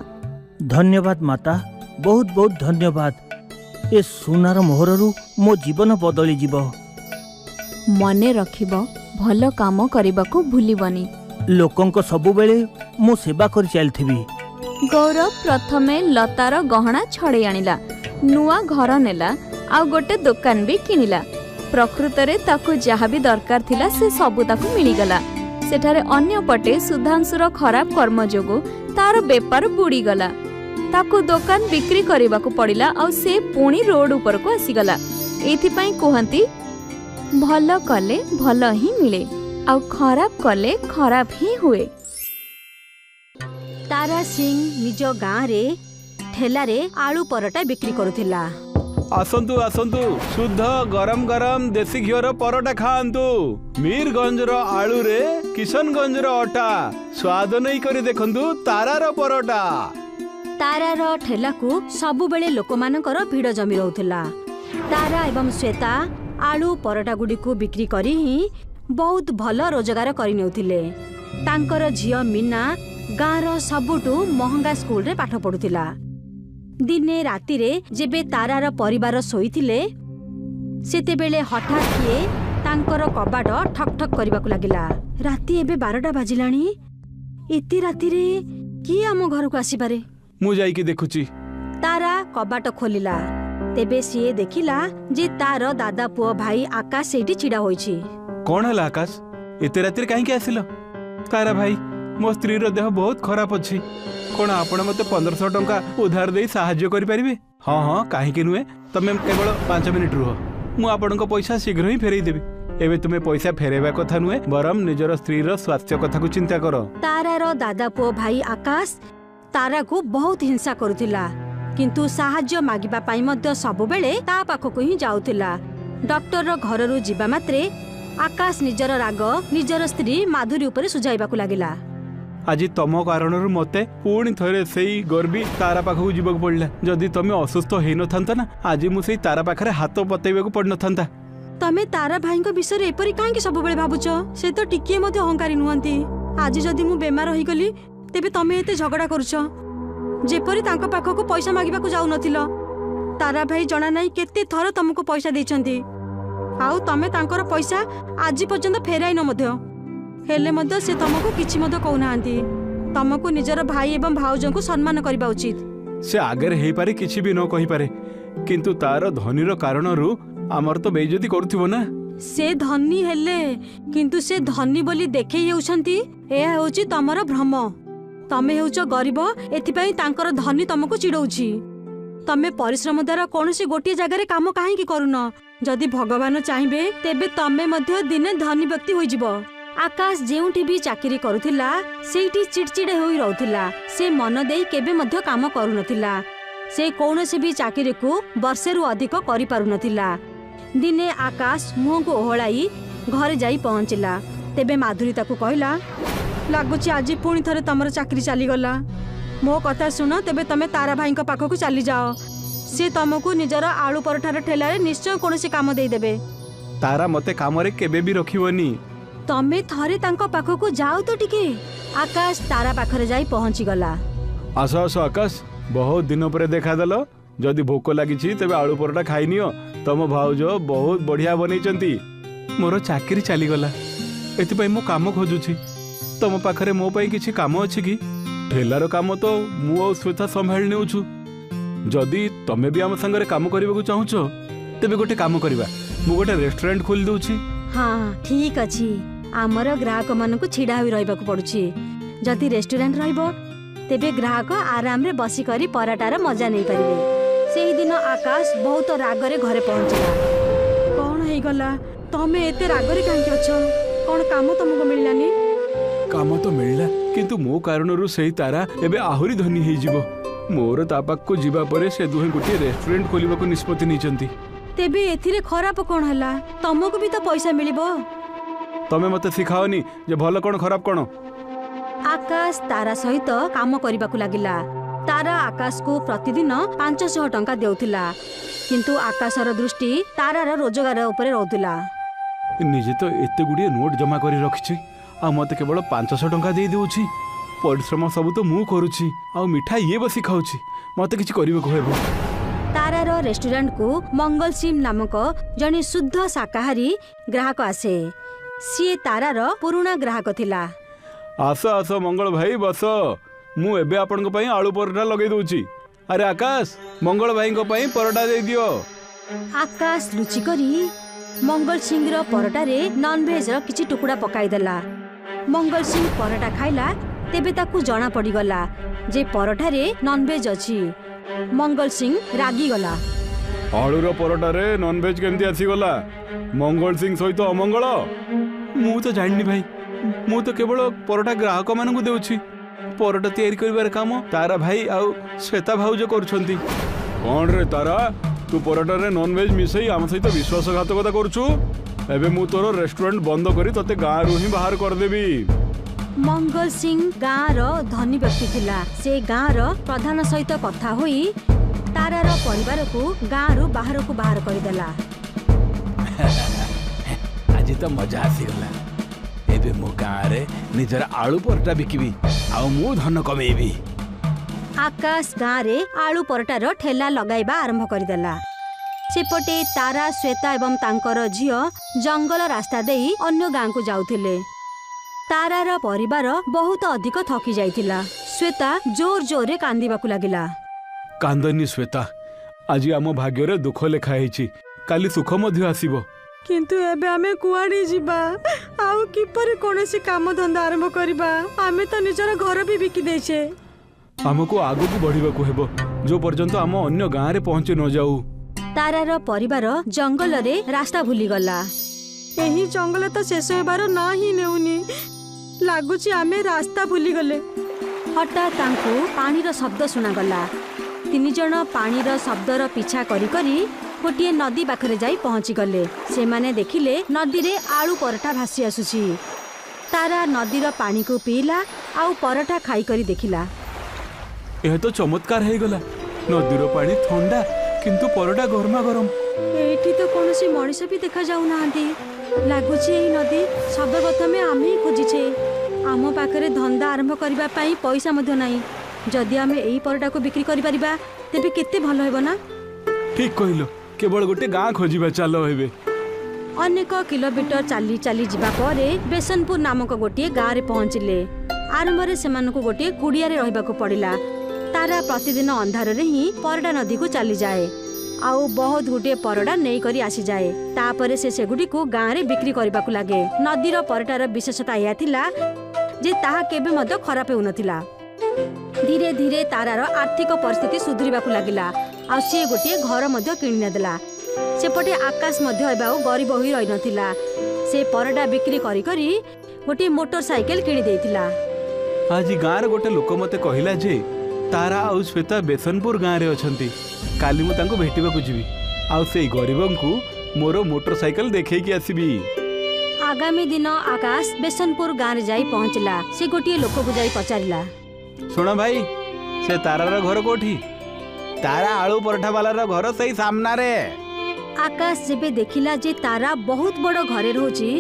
धन्यवाद माता बहुत बहुत धन्यवाद। ए सुनार मोहररू मो जीवन बदली जीवो। मने रखिबो भलो काम करिबा को भूलिबनी। लोकंक सबु बेले मो सेवा कर चलथिबी। गौरव प्रथमे लतार गहना छड़े आनिला। नुआ घर नेला आ गोटे दुकान भी किनिला। प्रकृत रे ताकू जहा भी दरकार थिला से सबु ताकू मिली गला। सेठारे अन्य पटे सुधांशुर खराब कर्म जोगु तार बेपार बुड़ी गला। ताकू दुकान बिक्री करबा को पड़िला आ से पुणी रोड ऊपर को आसी गला। एथि पई कहंती भलो कले भलो ही मिले आ खराब कले खराब ही हुए। तारा सिंह निज गाँ रे ठेला रे आलू परोटा बिक्री करुथिला। आसंतु आसंतु शुद्ध गरम गरम देसी घिओर परोटा खाआंतु। मीरगंज रो आलू रे किशनगंज रो अटा स्वाद नहीं करी देखंतु तारार परोटा। तारार ठेला को सबु बेले लोक मानकर भीड़ जमी रहउथिला। तारा एवं श्वेता आलू परोटा गुडी को बिक्री करी ही बहुत भल रोजगार करि नेउथिले। तांकर झियो मीना गाँर सबुठू महंगा स्कूल रे पाठ पढ़ुथिला। दिने राति रे जेबे तारार परिवार शोइथिले सेते बेले हठात किए तांकर कबाट ठक ठक करबाकू लागिला। राति एबे 12टा बाजिलाणी। एते राति रे की आम घर को आसी पारे? मु जाइकी देखुची। तारा कबाट खोलिला तेबे सीए देखिला जे तार दादा पुओ भाई आकाश सेठी छिड़ा होईछि। कौन है आकाश एते रातिर कहीं आसिल? तारा भाई मो स्त्री रो देह बहुत खराब अच्छी। कौन आपण मते 1500 टंका उधार दे साहाय्य करि परिबे? हाँ हाँ कहीं नुहे तमें केवल 5 मिनिट रुह मु आपण पैसा शीघ्र ही फेरई देबी। एबे तुमे पैसा फेरेबा कथा नुहे बरम निजर स्त्री रो स्वास्थ्य कथा को चिंता कर। तारार दादा पुओ भाई आकाश तारा को बहुत हिंसा करुथिला किंतु साहाय्य मागिबा पाई मध्य सब बेले ता पाखको ही जाउथिला। डॉक्टर रो घररू जिबा मात्रे आकाश निजर राग निजर स्त्री माधुरी ऊपर सुझाइबाकू लागिला। आज तम कारण मते पुणी थरे सेई गर्वी तारा पाखक जीवक पड़ला। जदि तमे असुस्थ हेई न थांता ना आज मु सेई तारा पाखरे हाथ पतेइबाकू पड़ न थांता। तमे तारा भाई को विषय एपरी काहे सब बेले भाबुछ? से तो टिके मते अहंकारी नुहंती। आज जदि मु बेमार होई गली तेबे तमे एते झगड़ा करूछ जेपरी तांको पाखको पैसा मागिबाकू जाउ नथिलो। तारा भाई जणा नाही केते थर तुमको पैसा देछंती आउ तमे तांकर पैसा आज पर्यंत फेराई न मध्य हेले मध्य से तुमको किछि मध्य कहउनांती। तुमको निजर भाई एवं भाउजन को सम्मान करबा उचित। से आगे हेई पारे किछि भी न कहि पारे किंतु तार धनीर कारणरू आमर तो बेइज्जती करथिबो ना। से धनी हेले किंतु से धनी बोली देखै हेउछंती एहा होची तमर भ्रम। तमे हेउछ गरीब एथिपई तांकर धनी तुमको चिड़ौछि। तमे परिश्रम द्वारा कोनोसी गोटे जगह काम काहे की करून? जदि भगवान चाहिबे तेबे तमे मध्य दिने धनी व्यक्ति होई जिवो। आकाश जेउठी भी चाकरी करुथिला सेठी चिड़चिड़े होई रहउथिला। से मन देई केबे मध्य काम करू नथिला। से कोनोसी भी चाकरी को वर्षे रु अधिक करि पारु नथिला। दिने आकाश मुह को ओहलाई घरे जाई पहुंचिला। तेबे माधुरी ताकू कहला लागुची आज पुणी थरे तमर चाकरी चली गला। मो कथा सुन तेबे तमे तारा भाई को पाखको चली जाओ। से तुमको निजर आलू पराठार ठेलारे निश्चय कोनोसी काम देई देबे। तारा मते काम रे केबे भी रखिवनी। तमे थरे तांको पाखको जाओ तो टिके। आकाश तारा पाखरे जाई पहुंची गला। आस आस आकाश बहुत दिन पर देखा देलो। जदि भोक लागी तेबे आलू पराठा खाई नियो। तम भाउज बहुत बढ़िया बनैचंती। मोर चाकरी चली गला एतिपई मो काम खोजुची। तम पाखरे मो पई किछि काम अछि कि? ठेलार काम तो मु और श्वेता संभाल नेउछु। जदि तमे भी आम संगरे काम करबाकू चाहुछ तेबे गोटे काम करबा मु गोटे रेस्टोरेंट खोल दउछि। हाँ ठीक अछि। आमर ग्राहक मान को छिड़ा होई रहबाकू पड़ुछि। जदि रेस्टोरेंट रहइबो तेबे ग्राहक आराम रे बसी करी पराटार मजा नै परिबे। सेही दिन आकाश बहुत रागरे घरे पहुंचला। कौन हेई गला? तमे एते रागरे काहे अछो? कौन काम तुमको मिललानी? काम तो मिलला किंतु मो कारणरू सेही तारा एबे आहुरी धनी हेई जिवो। मोर तापाक को जीवा परे से दुहे गोटे रेस्टोरेंट खोलिबाकू निष्पत्ति निचंती। तेबे एथिरे खराब कोन हला? तुमको भी तो पैसा मिलिबो। तमे मते सिखाओनी जे भलो कोन खराब कोन। आकाश तारा सहित काम करबाकू लागिला। तारा आकाश को प्रतिदिन 500 टंका देउथिला किंतु आकाशर दृष्टि तारार रोजगार उपरे रहउथिला। निजे तो एते गुडिए नोट जमा करी रखिछि आ मते केवल 500 टंका दे देउछि। परिश्रम सब तो मु करूछि आ मिठा ये बसी खाउछि। मते किछि करिबे कहबो। तारार रेस्टोरेंट को मंगल सिंह नामक जने शुद्ध शाकाहारी ग्राहक आसे। सी तारार पुराना ग्राहक थिला। आस आस मंगल भाई बस मु एबे आपन को पई आलू परोठा लगे दउछि। अरे आकाश मंगल भाई को पई परोठा दे दियो। आकाश रुचि करी मंगल सिंह रो परोटा रे नॉन वेज रो किछि टुकुड़ा पकाई देला। मंगल सिंह परोटा खाइला तेबे ताकू जाना पड़ी गला जे परोटा रे नॉन वेज अछि। मंगल सिंह रागी गला। आलू रो परोटा रे नॉन वेज केमती आसी गला? मंगल सिंह सहित अमंगल? मु तो जाननी भाई। मु तो केवल परोटा ग्राहक मान को देउछि। परोटा तैयारी करिवार काम तारा भाई आउ श्वेता भाउज करछंती। कोन रे तारा तू परोटा रे नॉन वेज मिसई आम सहित विश्वासघातकता करछु। एबे मु तोर रेस्टोरेंट बंद करी तते गाँ रु ही बाहर कर देबी। मंगल सिंह गाँ रो धनी व्यक्ति थिला। से गाँ रो प्रधान सहित कथा होई तारार परिवार को गाँ रु बाहर को बाहर कर देला। आज तो मजा आसी गला। एबे मो गाँ रे निजर आलू परोटा बिकिबी आ मु धन कमेबी। आकाश गाँ रे आलू परोटार ठेला लगाइबा आरंभ करदेला। सेपटे तारा श्वेता एवं तांकर झियो जंगल रास्ता देई अन्य गाँ को जाउथिले। तारार परिवार बहुत अधिक थकी जाइथिला। श्वेता जोर जोर रे कांदिबाकू लागिला। कांदनी श्वेता, आज आम भाग्य दुख लेखा है, काली सुख मध्य आसीबो। किंतु एबे आमे कुआडी जिबा आउ किपरि कोनोसी काम धंदा आरंभ करबा? आमे तो निजर घर भी बिकी देछे। हमको आगु को बढ़िबाकू हेबो जो पर्यंत आम अन्य गाँ रे पहुंची न जाऊ। तारार परिवार जंगल रे रास्ता भूली गला। एही जंगल तो शेष हेबार ना ही नेउनी लागुची आमे रास्ता भूली गले। हठात तांको पानीर शब्द सुनागला। 3 जण पानीर शब्दर पीछा करी करी गोटे नदी पाखरे जाई पहुंची गले। से माने देखिले नदी रे आलू पराठा भासी आसुची। तारा नदीर पानी को पीला आउ पराठा खाई करी देखिला। यह तो चमत्कार है गला। नदीर पानी ठंडा किंतु परोटा गरमा गरम। एठी तो कोनोसी मଣିଷ भी देखा जाऊ नांती। लागुची एही नदी सर्वप्रथमे आमे ही खोजिछे। आम पाखरे धंदा आरंभ करबा पई पैसा मध्य नाही। जदि आमे एही परोटा को बिक्री करि परिबा तेबे केते भलो हेबो ना। ठीक कहिलो, केवल गोटे गाँ खोजिबा चालो हेबे। अनेक किलोमीटर चाली चाली जिबा परे बेसनपुर नामक गोटे गाँ रे पहुंचिले। आरंभ रे सेमानकु गोटे कुडिया रे रहिबाकू पड़िला। तारा प्रतिदिन अंधार रे ही परोटा नदी को चली जाए आउ बहुत गुटे परोटा नहीं करी आसी जाए। तापरे से सेगुडी को गाँ रे बिक्री करबाकू लागे। नदीर परोटार विशेषता या थिला जे ताहा केबे मध्य खराब होउनथिला। धीरे धीरे तारार आर्थिक परिस्थिति सुधरिबाकू लागिला। आ से गोटे घर मध्य किनि देला। सेपटे आकाश मध्य एबाउ गरीब होई रहि नथिला। से परोटा बिक्री करी करी गोटे मोटरसाइकेल किनि देइथिला। आज गाँ रे गोटे लोक मते कहिला जे तारा आउ श्वेता बेसनपुर गाँ रे अछंती। काली मु तांको भेटिबाकू जिबी आउ सेई गरीबंकु मोर मोटरसाइकेल देखैकी आसीबी। आगामी दिन आकाश बेसनपुर गाँ रे जाई पहुंचला। से गोटे लोक को जाई पचारिला, सुन भाई, से तारार घर कोठी? तारा आलू पराठा वालार घर सही सामना रे। आकाश जेबे देखिला जे तारा बहुत बड़ घरे रहूची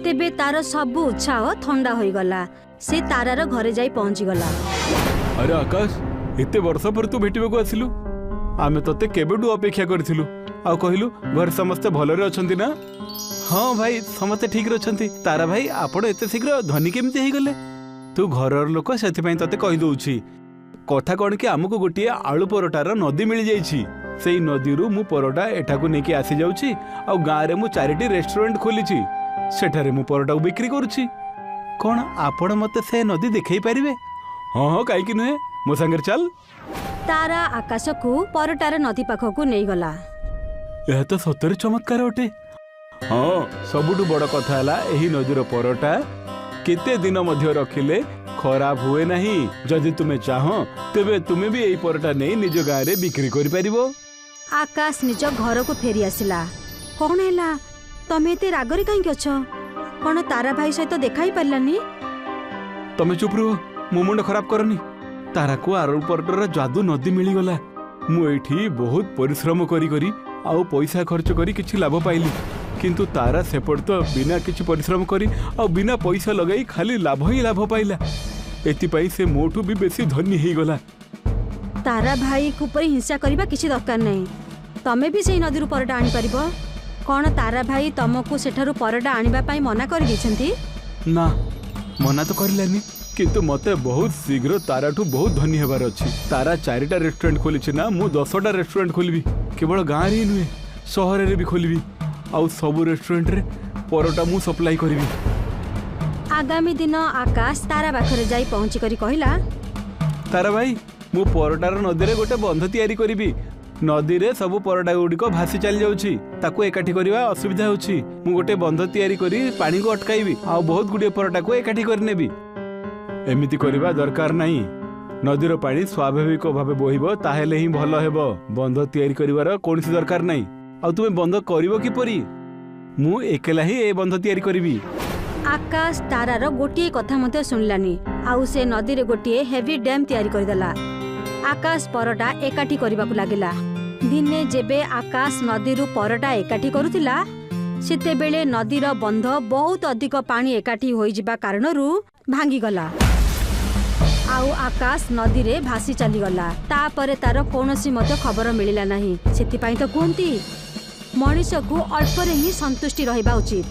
तेबे तार सब उत्साह ठंडा होई गला। से तारार घरे जाई पहुंची गला। अरे आकाश, एते वर्ष पर तू भेटिबाकू आसिलु? आमे तते केबेडू अपेक्षा करथिलु। आ कहिलु घर समस्त भलरे अछंती ना? हाँ भाई, समस्त ठीक रछंती। तारा भाई, आपण एते शीघ्र धनी केमते हे गले? तू घरर लोक सेति पई तते कहि दउछि। कथा कोन कि हमकु गोटिए आलू परोटार नदी मिल जाइछि। सेई नदीरु मु परोटा एठाकू नेकी आसी जाउछि। आ गाँ रे मु 4टी रेस्टोरेंट खोलिछि। सेठारे मु परोटा बिक्री करूछि। कोन आपण मते से नदी देखै परिबे? हाँ हाँ, काई कि नुहे, मो संगे चल। तारा आकाश को परोटार नदी पाखकू नहीं गला। यह तो सତରେ चमत्कार अटे। हाँ, सबुठु बड़ कथा हला एही नदीर परोटा केते दिन मध्य रखिले खराब हुए नहीं। जदि तुमे चाहो तेबे तुमे भी एही परोटा नहीं निज गाँ रे बिक्री करि परिबो। आकाश निज घर को फेरी आसिला। कौन हैला, तमे एते रागरे काई अछ? कोन तारा भाई सहित देखा ही पारलानी? तमे चुप रहो, मो मुंड खराब करनी। तारा को आलू परोटार जादू नदी मिली गला। मु एठी बहुत परिश्रम करी करी आउ पैसा खर्च करी किछि लाभ पाइली। किंतु तारा सेपट तो बिना किछि परिश्रम करी आउ बिना पैसा लगाई खाली लाभ ही लाभ पाइला। एतिपाई से मोठू भी बेसी धनी ही गला। तारा भाई को परी हिंसा करबा किछि दरकार नहीं। तमे भी सेही नदी रु परोटा आनी परिबो। कोन तारा भाई तमको सेठारु परोटा आनिबा पई मना कर दिछंती? ना, मना तो करलानी। किंतु मते बहुत शीघ्र ताराठू बहुत धनी हेबार अछि। तारा 4टा रेस्टोरेंट खोलिछि ना, मु 10टा रेस्टोरेंट खोलिबी। केवल गाँ रे नुहे, शहर रे भी खोलिबी। आउ सब रेस्टोरेंट रे परोटा मु सप्लाई करिबी। आगामी दिन आकाश तारा पाखरे जाई पहुंची करी कहिला, तारा भाई, मु परोटार नदी रे गोटे बंध तैयारी करिबी। नदी रे सब परोटा गुड़िक भासी चली जाउछि। ताकू एकाठी करबा असुविधा होछि। मु गोटे बंध तैयारी करी पानी को अटकाइबी। आउ बहुत गुड़िए परोटा को एकाठी कर नेबी। एमिति करबा दरकार नहीं। नदीर पानी स्वाभाविक भावे बोहिबो, ताहेले ही भलो हेबो। बंध तैयारी करिवार कोनसी दरकार नहीं। आ तुमे बंध करिवो किपरि? मु एकेला ही ए बंध तैयारी करिबी। आकाश तारार गोटे कथा मते सुनलानी। आउ से नदी रे गोटे हेवी डैम तैयारी करदेला। आकाश परोटा एकाठी करबाकू लागिला। दिने जेबे आकाश नदी रु परोटा एकाठी करुथिला, सेते बेले नदीर बंध बहुत अधिक पानी एकाठी होई जिबा कारणरू भांगी गला। आउ आकाश नदी रे भासी चली गला। तापरे तार कोनोसी मते खबर मिलिला नहीं। सेति पई तो कहंती मनुष्य को अल्प रे ही संतुष्टि रहिबा उचित।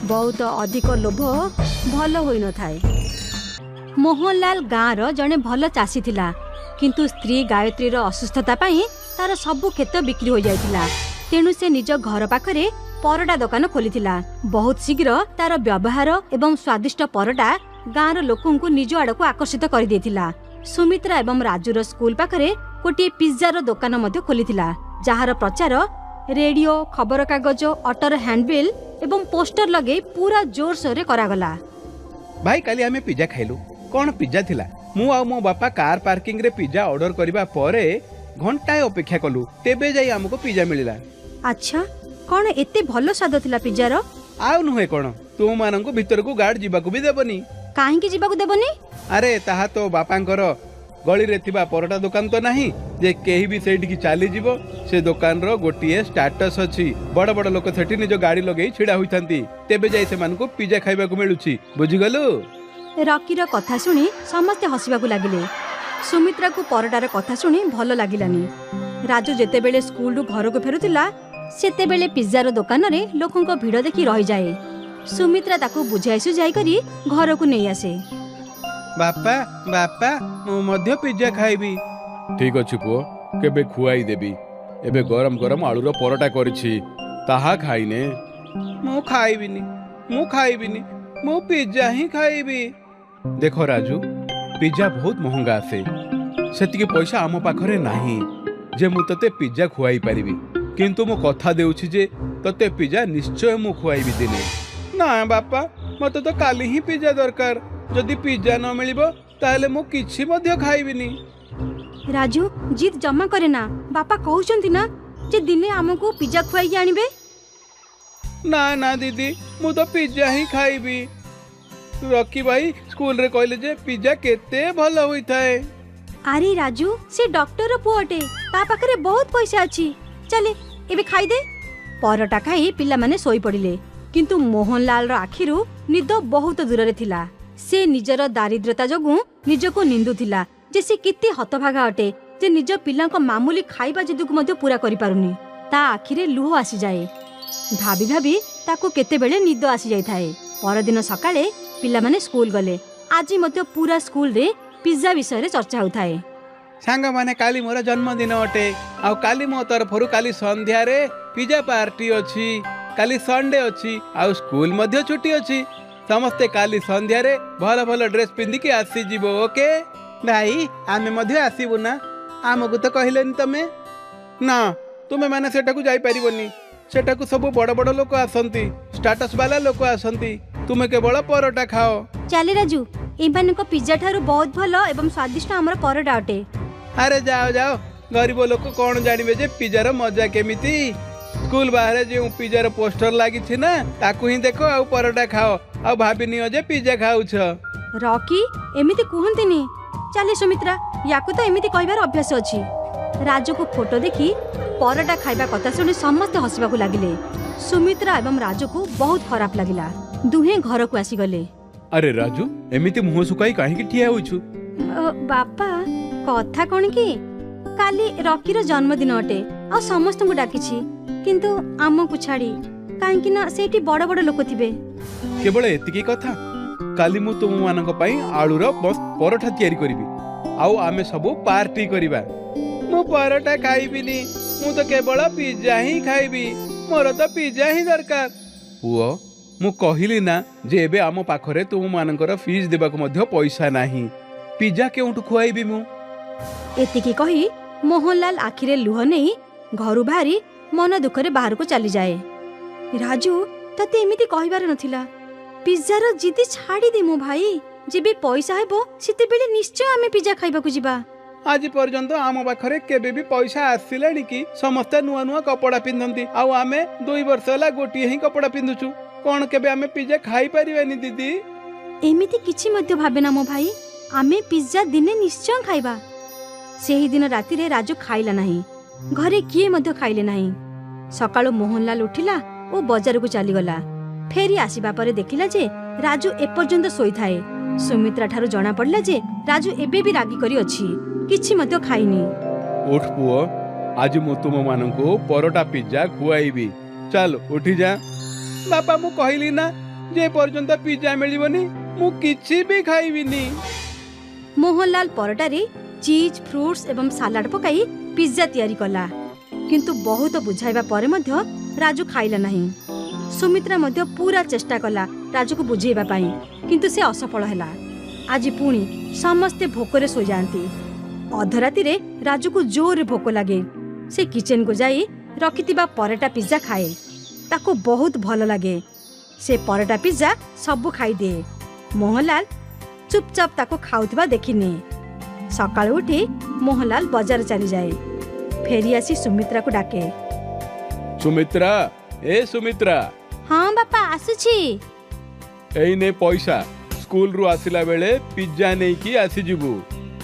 बहुत अधिक लोभ भलो होई न थाए। मोहनलाल गाँवर जड़े भल चाषी थिला, किंतु स्त्री गायत्री असुस्थता पाई तार सबु खेत बिक्री हो जाइतिला। तेणु से निज घर पाखरे परडा दुकान खोलिथिला। बहुत शीघ्र तार व्यवहार एवं स्वादिष्ट परडा गाँवर लोकंकु निज आड़क आकर्षित कर देथिला। सुमित्रा एवं राजूर स्कूल पाखरे गोटे पिज्जार दुकान मध्य खोलिथिला, जार प्रचार रेडियो, खबर कागज, अटर हैंडबिल एवं पोस्टर लगे पूरा जोर सोर करागला। भाई काली आमे पिज्जा खाइलु। कौन पिज्जा थिला? मु आ मो बापा कार पार्किंग रे पिज्जा ऑर्डर करिबा परे घंटाए अपेक्षा कलु, तेबे जाई हमको पिज्जा मिलिला। अच्छा, कौन एते भलो स्वाद थिला पिज्जार? आउ नुहे कोन, तुम मानंको भीतर को गार्ड जीवाकू भी देबनी। काहेकि जीवाकू देबनी? अरे ताहा तो बापांकर गली रे थिबा परोटा दुकान तो नहीं जे केही भी सेठी की चाली जीवो। से दुकान रो गोटिए स्टेटस अछि, बड़ बड़ लोक सेठी निज गाड़ी लगेई छिड़ा होइथांती, तेबे जाई से मानको पिज्जा खाइबा को मिलुछि। बुझि गलु? रकीर कथा शुणी समस्ते हसिबाकू लागिले। सुमित्रा को परडार कथा शुणी भल लागिलानी। राजू जेतेबेले स्कूल रु घर को फेरुतिला सेतेबेले पिज्जार दुकान रे लोकंक भिड़ देखि रहि जाए। सुमित्रा ताकू बुझाई सुझाई करी घर को नहीं आसे। बापा बापा मु मध्य पिज्जा खाइबी। ठीक अछि पुओ, केबे खुआई देबी। एबे गरम गरम आलूर परोटा करछि, ताहा खाइने। मु खाइबिनी, मु पिज्जा ही खाइबी। देखो राजू, पिज्जा बहुत महंगा आसे, सेतिके पैसा आम पाखरे नाही जे मु तते पिज्जा खुआई पारिबी। किंतु मु कथा देउछि जे तते पिज्जा निश्चय मु खुआइबी दिने। ना बापा, मते तो काली ही पिज्जा दरकार। जदि पिज्जा न मिलिबो ताले मु किछि मध्य खाइबिनी। राजू जिद जमा करे ना, बापा कहउचंती ना जे दिने हमको पिज्जा खुआई आनिबे। ना ना दीदी, मु तो पिज्जा ही खाइबी। रकी भाई स्कूल रे कहले जे पिज्जा केते भल होई थाए। अरे राजू, से डॉक्टर पुअटे, ता पाखरे बहुत पैसा अछि। चले एबे खाई दे। परोटा खाई पिला माने सोई पड़िले, किंतु मोहनलाल रो आखिरु निद बहुत दूर रे थिला। से निजर दारिद्रता जोगु निजको निंदुथिला जे से केते हतभागा अटे जे निज पिला को मामूली खाइबा जिदुक मध्य पूरा करि पारुनी। ता आखिरे लुह आसी जाए। भाबी भाबी ताको केते बेले निद आसी जाय थाए। परदिन सकाळे पिला माने स्कूल गले। आज मध्य पूरा स्कूल रे पिज्जा विषय रे चर्चा होथाए। सांग माने काली मोर जन्मदिन अटे, आ काली मो तरफरु काली संध्या रे पिज्जा पार्टी अछि। काली संडे अछि, आ स्कूल मध्य छुट्टी अछि। समस्ते काली संध्या रे भल भल ड्रेस पिंदी के आसी जीवो। ओके भाई, आमे मध्य आसीबु ना? आमको तो कहलेनी तमे ना, तुमे माने सेटाकू जाई परिबोनी। सेटाकू सब बड़ बड़ लोक आसंती, स्टेटस वाला लोक आसंती। तुमे केवल परोटा खाओ। चले राजू, एमान को पिज्जा ठारू बहुत भलो एवं स्वादिष्ट हमर परोटा अटे। अरे जाओ जाओ, गरीब लोक कौन जानिबे जे पिज्जार मजा केमिति। स्कूल बाहर जो पिज्जार पोस्टर लागी छी ना, ताकू ही देखो आ परोटा खाओ, आ भाबिनी जे पिज्जा खाउछ। रॉकी एमिति कुहंतिनी। चले सुमित्रा, याकू तो एमिति कहबार अभ्यास अछि। राजू को फोटो देखी परोटा खाइबा कथा सुनी समस्त हसिबाकू लागिले। सुमित्रा एवं राजू को बहुत खराब लागिला। दुहे घर को आसी गले। अरे राजू, एमिति मुह सुकाई काहे की ठिया होइछु? बापा कथा कोन की, काली रकीर जन्मदिन अटे, आ समस्त को डाकिछि, किंतु आम को छाड़ी काहे कि ना सेठी बड़ बड़ लोक थिबे। केवल एतिकी कथा? काली मु तुम मानक पई आलूर बस परोठा तयारी करिबी, आउ आमे सबु पार्टी करिबा। मु परोठा खाइबिनी, मु तो केवल पिज्जा ही खाइबी। मोर तो पिज्जा ही दरकार। पुओ, मु कहिली ना जे एबे आम पाखरे तुम मानकर फीस देबाक मध्य पैसा नाही। पिज्जा केउठु खुआइबी मु? एतिकी कही मोहनलाल आखिरे लुह नहीं घरु बाहरी मन दुखरे बाहर को चली जाए। राजू तते एमिति कहिबार नथिला। पिज्जार जिदी छाड़ी दे मो भाई, जेबे पैसा हेबो सेते बेले निश्चय आमे पिज्जा खाइबा को जिबा। आज पर्यंत आम पाखरे केबे भी पैसा आसिलानी कि समस्त नुआ नुआ कपड़ा पिंधंती, आउ आमे 2 वर्ष होला गोटिए ही कपड़ा पिंधुछु। कोन केबे आमे पिज्जा खाई परिबानी दीदी? एमिति किछि मध्य भाबेना मो भाई, आमे पिज्जा दिने निश्चय खाइबा। सेही दिन राति रे राजू खाइला नाही, घरे किए मध्य खाइले नाही। सकाळो मोहनलाल उठिला ओ बाजार को चली गला। फेरी आसीबा परे देखिला जे राजू एपर्यंत सोई थाए। सुमित्रा ठारू जना पड़ला जे राजू एबे भी रागी करी अछि, किछि मध्य खाइनी। उठ पुओ, आज मु तुम माननको परोटा पिज्जा खुआइबी। चल उठी जा। बापा मु कहली ना जे पर्यंत पिज्जा मिलिबनी मु किछि भी खाइबिनी। मोहनलाल परटारे चीज फ्रुट्स एवं सालाड पकाई पिज्जा तैयारी कला किंतु बहुत बुझाइबा परे मध्य राजू खाइला नहीं। सुमित्रा मध्य पूरा चेष्टा कला राजू को बुझेइबा पाई किंतु से असफल हैला। आज पुणी समस्ते भोकरे सोई जाती। अधराती रे राजू को जोर भोक लगे। से किचन को जाई रखिथिबा पराठा पिज्जा खाए। ताको बहुत भल लगे। से पराठा पिज्जा सब खाई दे। मोहनलाल चुपचाप ताको खाउथिबा देखिनी। सकाळ उठी मोहनलाल बाजार चली जाए। फेरी आसी सुमित्रा को डाके। सुमित्रा, ए सुमित्रा। हाँ बापा आसुछि। एई ने पैसा स्कूल रु आसिला बेले पिज्जा नै की आसी जिबू।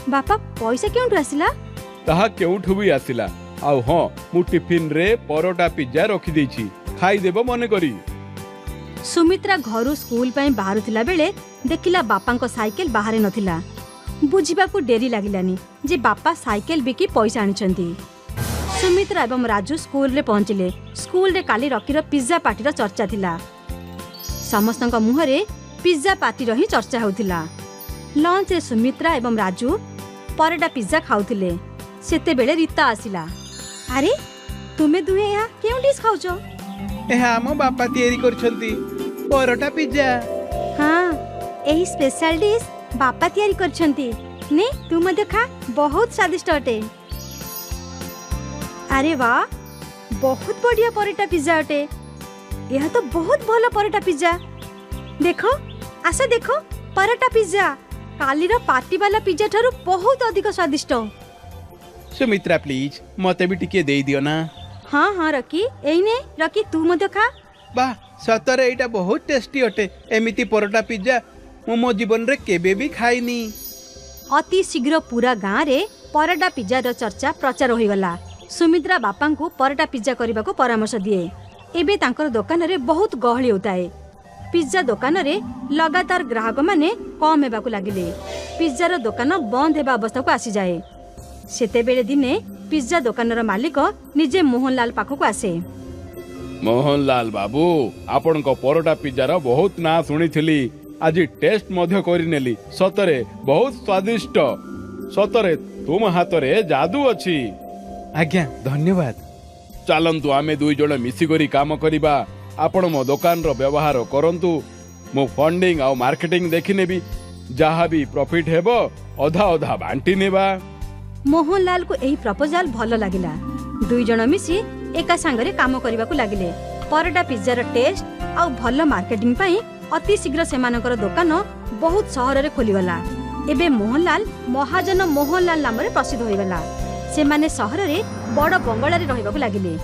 बापा पैसा केउठु आसिला? ताहा केउठु भी आसिला। आउ हां मु टिफिन रे परोटा पिज्जा रखी देछि। खाई देबो मने करी। सुमित्रा घरु स्कूल पई बाहरुथिला बेले देखिला बापांको साइकेल बाहरे नथिला। बुझिबा को डेरी लागिलानी जे बापा साइकेल बिकी पैसा आनिछंती। सुमित्रा एवं राजू स्कूल रे पहुंचिले। स्कूल रे काली रकीर पिज्जा पार्टी रो चर्चा थिला। समस्तଙ୍କ मुहरे पिज्जा पार्टी रो ही चर्चा होथिला। लंच रे सुमित्रा एवं राजू पराठा पिज्जा खाउथिले। सेते बेले रीता आसिला। अरे तुमे दुहे या केउ डिश खाउछो? एहा मो बापा तयारी करछंती परोटा पिज्जा। हाँ एही स्पेशल डिश बापा तयारी करछंती। ने तू मध्य खा, बहुत स्वादिष्ट अटे। अरे वाह बहुत बढ़िया पराठा पिज्जा अटे। यह तो बहुत भलो पराठा पिज्जा। देखो आसा देखो पराठा पिज्जा कालीर पार्टी वाला पिज्जा ठारू बहुत अधिक स्वादिष्ट। सुमित्रा प्लीज मते भी टिके देई दियो ना। हाँ हाँ रकी एइने रकी तू मध्य खा। वाह सतरे एटा बहुत टेस्टी अटे। एमिति परोटा पिज्जा मु मो जीवन रे केबे भी खाइनी। अति शीघ्र पूरा गाँ रे पराठा पिज्जा रो चर्चा प्रचार होई गला। सुमित्रा बापा को पराठा पिज्जा करने को परामर्श दिए। एबे तांकर दुकान रे बहुत गहली होताए। पिज्जा दुकान रे लगातार ग्राहक माने कम हेबाकू लागिले। पिज्जा रो दुकान बंद हेबा अवस्था को आसी जाए। सेते बेले दिने पिज्जा दुकान रो मालिक निजे मोहनलाल पाखक आसे। मोहनलाल बाबू आपण को परोटा पिज्जा रो बहुत ना सुनिथिली। आज टेस्ट मध्य करिनेली। सतरे बहुत स्वादिष्ट। सतरे तुम हाथ रे जादू अछि। आज्ञा धन्यवाद। चलंतु आमे दुई जण मिसी करी काम करिबा। आपण मो दुकान रो व्यवहार करंतु। मो फंडिंग आ मार्केटिंग देखिने भी जहा भी प्रॉफिट हेबो अधा अधा बांटी नेबा। मोहनलाल को एही प्रपोजल भलो लागिला। दुई जण मिसी एका संगरे काम करबा को लागिले। पराठा पिज्जा रो टेस्ट आ भलो मार्केटिंग पई अति शीघ्र सेमानकर दुकान बहुत शहर रे खोली गला। एबे मोहनलाल महाजन मोहनलाल नाम रे प्रसिद्ध होई गला। से माने शहर रे बड़ बंगला रे रहिबा को लागिले।